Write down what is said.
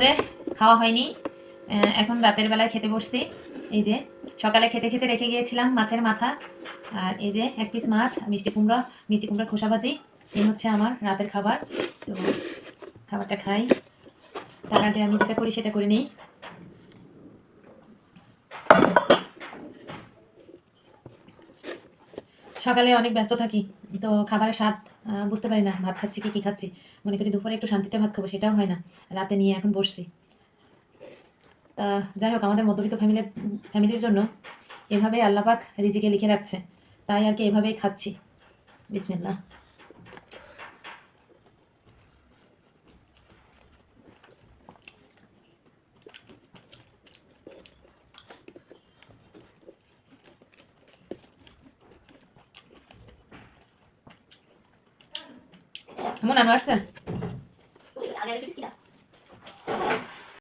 দুপুরে খাওয়া হয়নি, এখন রাতের বেলায় খেতে বসছি। এই যে সকালে খেতে খেতে রেখে গিয়েছিলাম মাছের মাথা, আর এই যে এক পিস মাছ, মিষ্টি কুমড়ার খোসা ভাজি। এই হচ্ছে আমার রাতের খাবার। তো খাবারটা খাই, তার আগে আমি যেটা করি সেটা করে নিই। সকালে অনেক ব্যস্ত থাকি, তো খাবারের স্বাদ বুঝতে পারি না, ভাত খাচ্ছি কি খাচ্ছি। মনে করি দুপুরে একটু শান্তিতে ভাত খাবো, সেটাও হয় না। রাতে নিয়ে এখন বসছি। তা যাই হোক, আমাদের মধ্যবিত্ত ফ্যামিলির জন্য এভাবে আল্লাহ পাক রিজিকে লিখে রাখছে, তাই আর কি এভাবেই খাচ্ছি। বিসমিল্লাহ। এমন আনোয়ার স্যার